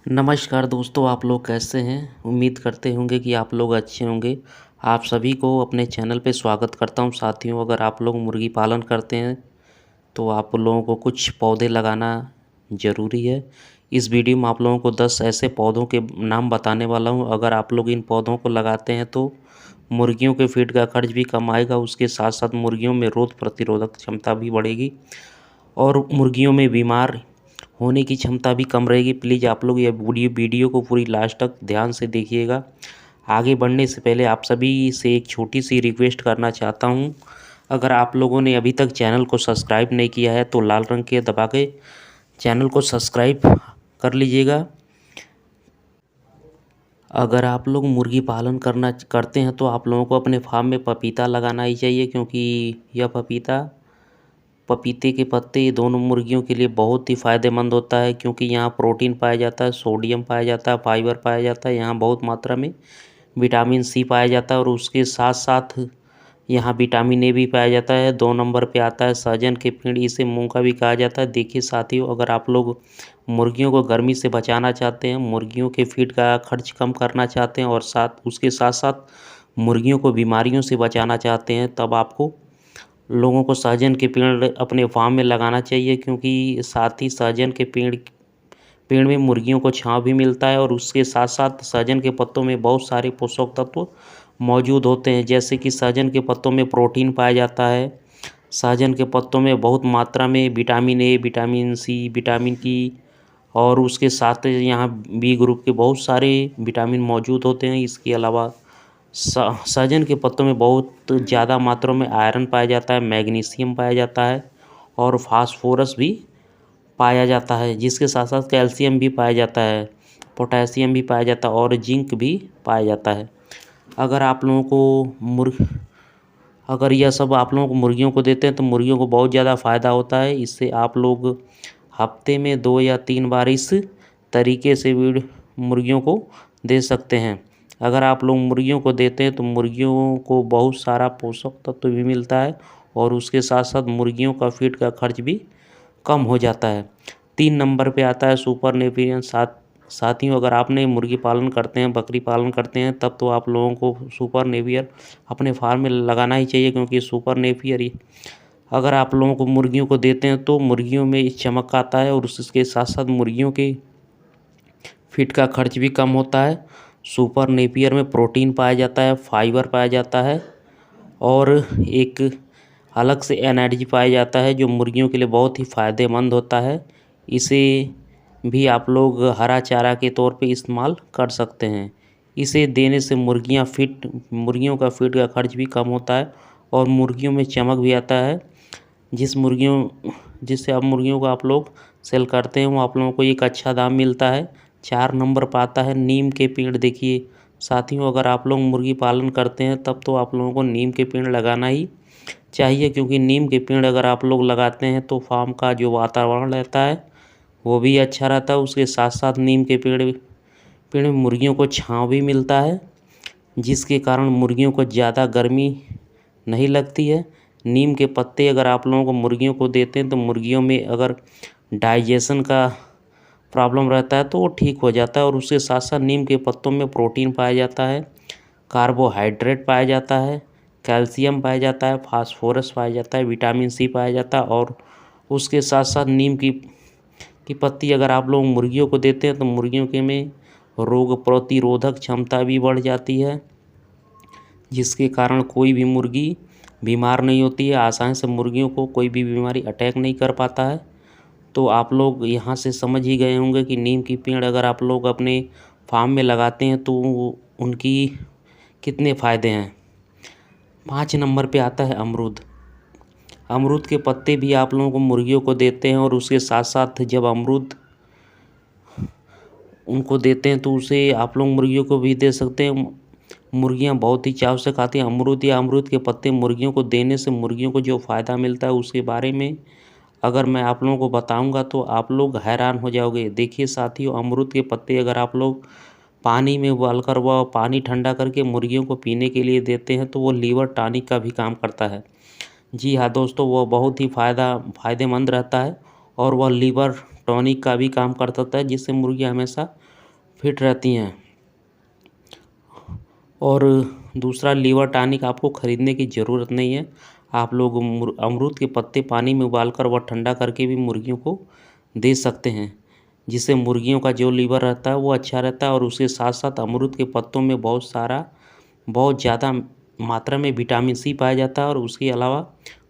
नमस्कार दोस्तों, आप लोग कैसे हैं? उम्मीद करते होंगे कि आप लोग अच्छे होंगे। आप सभी को अपने चैनल पे स्वागत करता हूं। साथियों, अगर आप लोग मुर्गी पालन करते हैं तो आप लोगों को कुछ पौधे लगाना ज़रूरी है। इस वीडियो में आप लोगों को 10 ऐसे पौधों के नाम बताने वाला हूं। अगर आप लोग इन पौधों को लगाते हैं तो मुर्गियों के फीड का खर्च भी कम आएगा। उसके साथ साथ मुर्गियों में रोग प्रतिरोधक क्षमता भी बढ़ेगी और मुर्गियों में बीमार होने की क्षमता भी कम रहेगी। प्लीज़ आप लोग ये वीडियो को पूरी लास्ट तक ध्यान से देखिएगा। आगे बढ़ने से पहले आप सभी से एक छोटी सी रिक्वेस्ट करना चाहता हूँ। अगर आप लोगों ने अभी तक चैनल को सब्सक्राइब नहीं किया है तो लाल रंग के दबा के चैनल को सब्सक्राइब कर लीजिएगा। अगर आप लोग मुर्गी पालन करते हैं तो आप लोगों को अपने फार्म में पपीता लगाना ही चाहिए, क्योंकि यह पपीते के पत्ते ये दोनों मुर्गियों के लिए बहुत ही फ़ायदेमंद होता है, क्योंकि यहाँ प्रोटीन पाया जाता है, सोडियम पाया जाता है, फाइबर पाया जाता है, यहाँ बहुत मात्रा में विटामिन सी पाया जाता है और उसके साथ साथ यहाँ विटामिन ए भी पाया जाता है। 2 नंबर पे आता है सहजन के पेड़, इसे मूंग का भी कहा जाता है। देखिए साथियों, अगर आप लोग मुर्गियों को गर्मी से बचाना चाहते हैं, मुर्गियों के फीड का खर्च कम करना चाहते हैं और उसके साथ साथ मुर्गियों को बीमारियों से बचाना चाहते हैं, तब आपको लोगों को सहजन के पेड़ अपने फार्म में लगाना चाहिए, क्योंकि साथ ही सहजन के पेड़ में मुर्गियों को छांव भी मिलता है और उसके साथ साथ सहजन के पत्तों में बहुत सारे पोषक तत्व मौजूद होते हैं। जैसे कि सहजन के पत्तों में प्रोटीन पाया जाता है, सहजन के पत्तों में बहुत मात्रा में vitamin A, vitamin C, vitamin E और उसके साथ यहाँ बी ग्रुप के बहुत सारे विटामिन मौजूद होते हैं। इसके अलावा सहजन के पत्तों में बहुत ज़्यादा मात्रा में आयरन पाया जाता है, मैग्नीशियम पाया जाता है और फास्फोरस भी पाया जाता है, जिसके साथ साथ कैल्शियम भी पाया जाता है, पोटेशियम भी पाया जाता है और जिंक भी पाया जाता है। अगर आप लोगों को अगर यह सब आप लोगों को मुर्गियों को देते हैं तो मुर्गियों को बहुत ज़्यादा फ़ायदा होता है। इससे आप लोग हफ्ते में 2 या 3 बार इस तरीके से मुर्गियों को दे सकते हैं। अगर आप लोग मुर्गियों को देते हैं तो मुर्गियों को बहुत सारा पोषक तत्व भी मिलता है और उसके साथ साथ मुर्गियों का फीड का खर्च भी कम हो जाता है। 3 नंबर पे आता है सुपर नेपियन। साथियों, अगर आपने मुर्गी पालन करते हैं, बकरी पालन करते हैं, तब तो आप लोगों को सुपर नेपियर अपने फार्म में लगाना ही चाहिए, क्योंकि सुपर नेपियर अगर आप लोगों को मुर्गियों को देते हैं तो मुर्गियों में चमक आता है और उसके साथ साथ मुर्गियों के फीड का खर्च भी कम होता है। सुपर नेपियर में प्रोटीन पाया जाता है, फाइबर पाया जाता है और एक अलग से एनर्जी पाया जाता है, जो मुर्गियों के लिए बहुत ही फ़ायदेमंद होता है। इसे भी आप लोग हरा चारा के तौर पे इस्तेमाल कर सकते हैं। इसे देने से मुर्गियों का फीड का खर्च भी कम होता है और मुर्गियों में चमक भी आता है। जिससे आप मुर्गियों को आप लोग सेल करते हैं वो आप लोगों को एक अच्छा दाम मिलता है। 4 नंबर पर आता है नीम के पेड़। देखिए साथियों, अगर आप लोग मुर्गी पालन करते हैं तब तो आप लोगों को नीम के पेड़ लगाना ही चाहिए, क्योंकि नीम के पेड़ अगर आप लोग लगाते हैं तो फार्म का जो वातावरण रहता है वो भी अच्छा रहता है। उसके साथ साथ नीम के पेड़ में मुर्गियों को छांव भी मिलता है, जिसके कारण मुर्गियों को ज़्यादा गर्मी नहीं लगती है। नीम के पत्ते अगर आप लोगों को मुर्गियों को देते हैं तो मुर्गियों में अगर डाइजेशन का प्रॉब्लम रहता है तो वो ठीक हो जाता है और उसके साथ साथ नीम के पत्तों में प्रोटीन पाया जाता है, कार्बोहाइड्रेट पाया जाता है, कैल्शियम पाया जाता है, फास्फोरस पाया जाता है, विटामिन सी पाया जाता है और उसके साथ साथ नीम की पत्ती अगर आप लोग मुर्गियों को देते हैं तो मुर्गियों के में रोग प्रतिरोधक क्षमता भी बढ़ जाती है, जिसके कारण कोई भी मुर्गी बीमार नहीं होती है। आसानी से मुर्गियों को कोई भी बीमारी अटैक नहीं कर पाता है। तो आप लोग यहाँ से समझ ही गए होंगे कि नीम की पेड़ अगर आप लोग अपने फार्म में लगाते हैं तो उनकी कितने फ़ायदे हैं। 5 नंबर पे आता है अमरूद। अमरूद के पत्ते भी आप लोगों को मुर्गियों को देते हैं और उसके साथ साथ जब अमरूद उनको देते हैं तो उसे आप लोग मुर्गियों को भी दे सकते हैं। मुर्गियाँ बहुत ही चाव से खाती हैं अमरूद या अमरूद के पत्ते। मुर्गियों को देने से मुर्गियों को जो फ़ायदा मिलता है उसके बारे में अगर मैं आप लोगों को बताऊंगा तो आप लोग हैरान हो जाओगे। देखिए साथियों, अमरूद के पत्ते अगर आप लोग पानी में उबाल कर वह पानी ठंडा करके मुर्गियों को पीने के लिए देते हैं तो वो लीवर टॉनिक का भी काम करता है। जी हाँ दोस्तों, वह बहुत ही फ़ायदेमंद रहता है और वह लीवर टॉनिक का भी काम करता है, जिससे मुर्गियाँ हमेशा फिट रहती हैं। और दूसरा, लीवर टॉनिक आपको ख़रीदने की ज़रूरत नहीं है। आप लोग अमरूद के पत्ते पानी में उबालकर व ठंडा करके भी मुर्गियों को दे सकते हैं, जिससे मुर्गियों का जो लीवर रहता है वो अच्छा रहता है। और उसके साथ साथ अमरूद के पत्तों में बहुत ज़्यादा मात्रा में विटामिन सी पाया जाता है, और उसके अलावा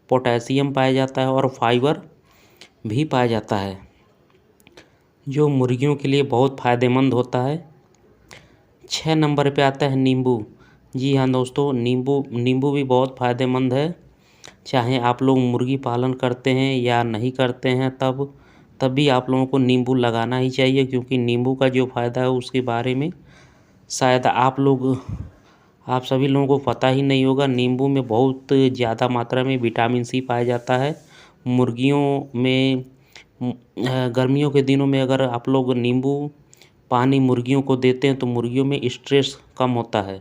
पोटेशियम पाया जाता है और फाइबर भी पाया जाता है, जो मुर्गियों के लिए बहुत फ़ायदेमंद होता है। 6 नंबर पे आता है नींबू। जी हाँ दोस्तों, नींबू भी बहुत फ़ायदेमंद है। चाहे आप लोग मुर्गी पालन करते हैं या नहीं करते हैं, तब भी आप लोगों को नींबू लगाना ही चाहिए, क्योंकि नींबू का जो फ़ायदा है उसके बारे में शायद आप सभी लोगों को पता ही नहीं होगा। नींबू में बहुत ज़्यादा मात्रा में विटामिन सी पाया जाता है। मुर्गियों में गर्मियों के दिनों में अगर आप लोग नींबू पानी मुर्गियों को देते हैं तो मुर्गियों में स्ट्रेस कम होता है।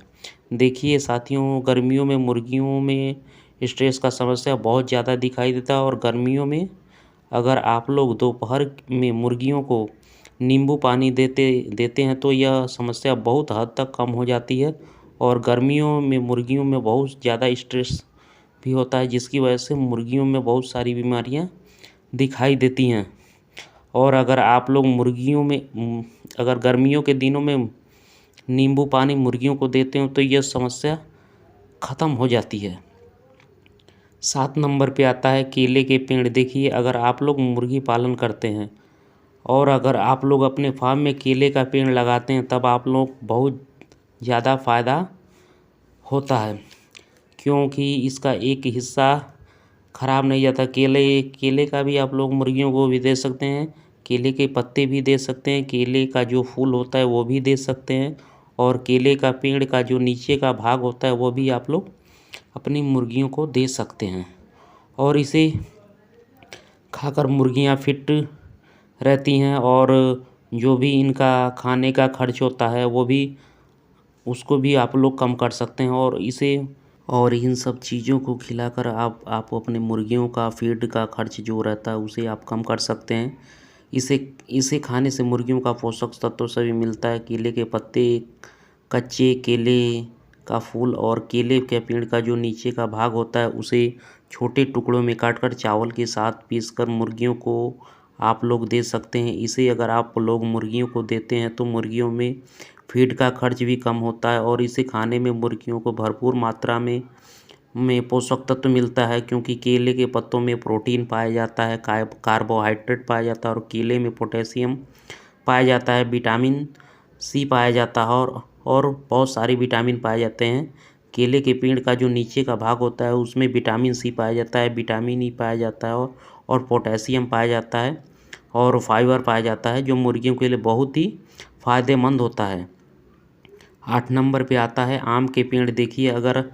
देखिए साथियों, गर्मियों में मुर्गियों में स्ट्रेस का समस्या बहुत ज़्यादा दिखाई देता है, और गर्मियों में अगर आप लोग दोपहर में मुर्गियों को नींबू पानी देते हैं तो यह समस्या बहुत हद तक कम हो जाती है। और गर्मियों में मुर्गियों में बहुत ज़्यादा स्ट्रेस भी होता है, जिसकी वजह से मुर्गियों में बहुत सारी बीमारियां दिखाई देती हैं। और अगर आप लोग अगर गर्मियों के दिनों में नींबू पानी मुर्गियों को देते हो तो यह समस्या ख़त्म हो जाती है। 7 नंबर पे आता है केले के पेड़। देखिए, अगर आप लोग मुर्गी पालन करते हैं और अगर आप लोग अपने फार्म में केले का पेड़ लगाते हैं, तब आप लोग बहुत ज़्यादा फ़ायदा होता है, क्योंकि इसका एक हिस्सा ख़राब नहीं जाता। केले का भी आप लोग मुर्गियों को भी दे सकते हैं, केले के पत्ते भी दे सकते हैं, केले का जो फूल होता है वो भी दे सकते हैं, और केले का पेड़ का जो नीचे का भाग होता है वो भी आप लोग अपनी मुर्गियों को दे सकते हैं। और इसे खाकर मुर्गियां फिट रहती हैं, और जो भी इनका खाने का खर्च होता है वो भी उसको भी आप लोग कम कर सकते हैं। और इन सब चीज़ों को खिलाकर आप अपने मुर्गियों का फीड का खर्च जो रहता है उसे आप कम कर सकते हैं। इसे इसे खाने से मुर्गियों का पोषक तत्व सभी मिलता है। केले के पत्ते, कच्चे केले का फूल और केले के पेड़ का जो नीचे का भाग होता है उसे छोटे टुकड़ों में काटकर चावल के साथ पीसकर मुर्गियों को आप लोग दे सकते हैं। इसे अगर आप लोग मुर्गियों को देते हैं तो मुर्गियों में फीड का खर्च भी कम होता है, और इसे खाने में मुर्गियों को भरपूर मात्रा में पोषक तत्व मिलता है, क्योंकि केले के पत्तों में प्रोटीन पाया जाता है, कार्बोहाइड्रेट पाया जाता है, और केले में पोटेशियम पाया जाता है, विटामिन सी पाया जाता है, और बहुत सारे विटामिन पाए जाते हैं। केले के पेड़ का जो नीचे का भाग होता है उसमें विटामिन सी पाया जाता है, विटामिन ई पाया जाता है, और पोटेशियम पाया जाता है, और फाइबर पाया जाता है, जो मुर्गियों के लिए बहुत ही फ़ायदेमंद होता है। 8 नंबर पे आता है आम के पेड़। देखिए, अगर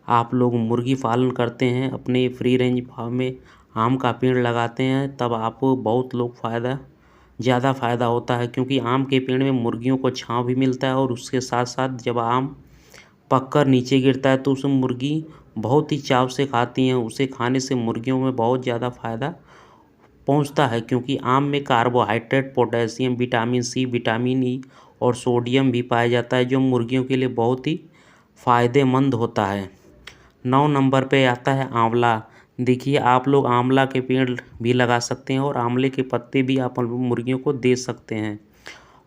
आप लोग मुर्गी पालन करते हैं, अपने फ्री रेंज फार्म में आम का पेड़ लगाते हैं, तब आपको बहुत ज़्यादा फ़ायदा होता है, क्योंकि आम के पेड़ में मुर्गियों को छांव भी मिलता है, और उसके साथ साथ जब आम पककर नीचे गिरता है तो उसे मुर्गी बहुत ही चाव से खाती हैं। उसे खाने से मुर्गियों में बहुत ज़्यादा फ़ायदा पहुंचता है, क्योंकि आम में carbohydrate, potassium, vitamin C, vitamin E और सोडियम भी पाया जाता है, जो मुर्गियों के लिए बहुत ही फ़ायदेमंद होता है। 9 नंबर पे आता है आंवला। देखिए, आप लोग आंवला के पेड़ भी लगा सकते हैं, और आंवले के पत्ते भी आप मुर्गियों को दे सकते हैं,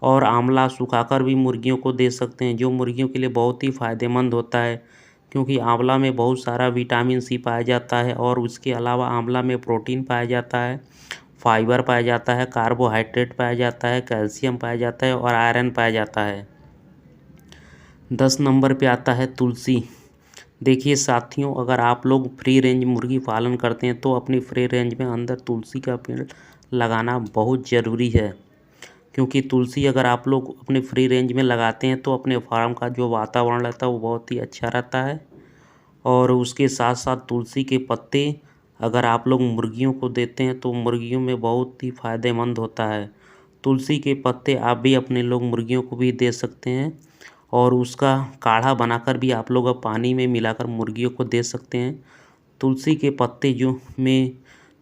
और आंवला सुखाकर भी मुर्गियों को दे सकते हैं, जो मुर्गियों के लिए बहुत ही फ़ायदेमंद होता है, क्योंकि आंवला में बहुत सारा विटामिन सी पाया जाता है, और उसके अलावा आंवला में प्रोटीन पाया जाता है, फाइबर पाया जाता है, कार्बोहाइड्रेट पाया जाता है, कैल्शियम पाया जाता है, और आयरन पाया जाता है। 10 नंबर पे आता है तुलसी। देखिए साथियों, अगर आप लोग फ्री रेंज मुर्गी पालन करते हैं तो अपनी फ्री रेंज में अंदर तुलसी का पेड़ लगाना बहुत ज़रूरी है, क्योंकि तुलसी अगर आप लोग अपने फ्री रेंज में लगाते हैं तो अपने फार्म का जो वातावरण रहता है वो बहुत ही अच्छा रहता है। और उसके साथ साथ तुलसी के पत्ते अगर आप लोग मुर्गियों को देते हैं तो मुर्गियों में बहुत ही फ़ायदेमंद होता है। तुलसी के पत्ते आप भी अपने लोग मुर्गियों को भी दे सकते हैं, और उसका काढ़ा बनाकर भी आप लोग अब पानी में मिलाकर मुर्गियों को दे सकते हैं। तुलसी के पत्ते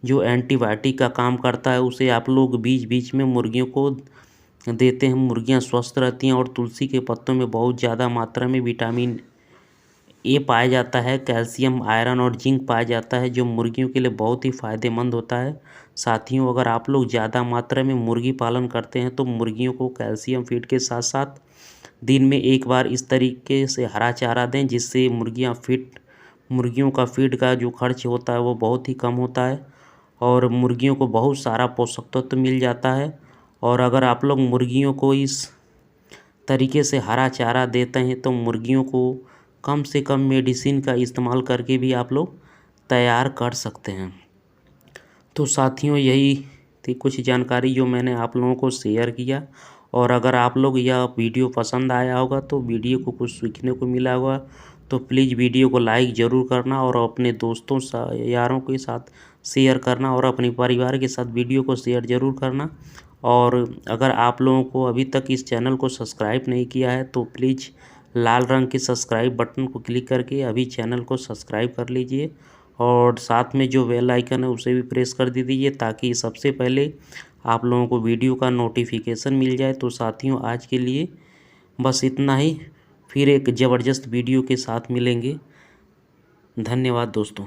जो एंटीबायोटिक का काम करता है, उसे आप लोग बीच बीच में मुर्गियों को देते हैं मुर्गियाँ स्वस्थ रहती हैं। और तुलसी के पत्तों में बहुत ज़्यादा मात्रा में विटामिन ए पाया जाता है, कैल्शियम, आयरन और जिंक पाया जाता है, जो मुर्गियों के लिए बहुत ही फ़ायदेमंद होता है। साथियों, अगर आप लोग ज़्यादा मात्रा में मुर्गी पालन करते हैं तो मुर्गियों को कैल्शियम फीड के साथ साथ दिन में एक बार इस तरीके से हरा चारा दें, जिससे मुर्गियों का फीड का जो खर्च होता है वो बहुत ही कम होता है और मुर्गियों को बहुत सारा पोषक तत्व मिल जाता है। और अगर आप लोग मुर्गियों को इस तरीके से हरा चारा देते हैं तो मुर्गियों को कम से कम मेडिसिन का इस्तेमाल करके भी आप लोग तैयार कर सकते हैं। तो साथियों, यही थी कुछ जानकारी जो मैंने आप लोगों को शेयर किया। और अगर आप लोग यह वीडियो पसंद आया होगा तो वीडियो को कुछ सीखने को मिला होगा तो प्लीज़ वीडियो को लाइक ज़रूर करना और अपने दोस्तों यारों के साथ शेयर करना और अपने परिवार के साथ वीडियो को शेयर ज़रूर करना। और अगर आप लोगों को अभी तक इस चैनल को सब्सक्राइब नहीं किया है तो प्लीज़ लाल रंग के सब्सक्राइब बटन को क्लिक करके अभी चैनल को सब्सक्राइब कर लीजिए और साथ में जो बेल आइकन है उसे भी प्रेस कर दीजिए ताकि सबसे पहले आप लोगों को वीडियो का नोटिफिकेशन मिल जाए। तो साथियों, आज के लिए बस इतना ही। फिर एक ज़बरदस्त वीडियो के साथ मिलेंगे। धन्यवाद दोस्तों।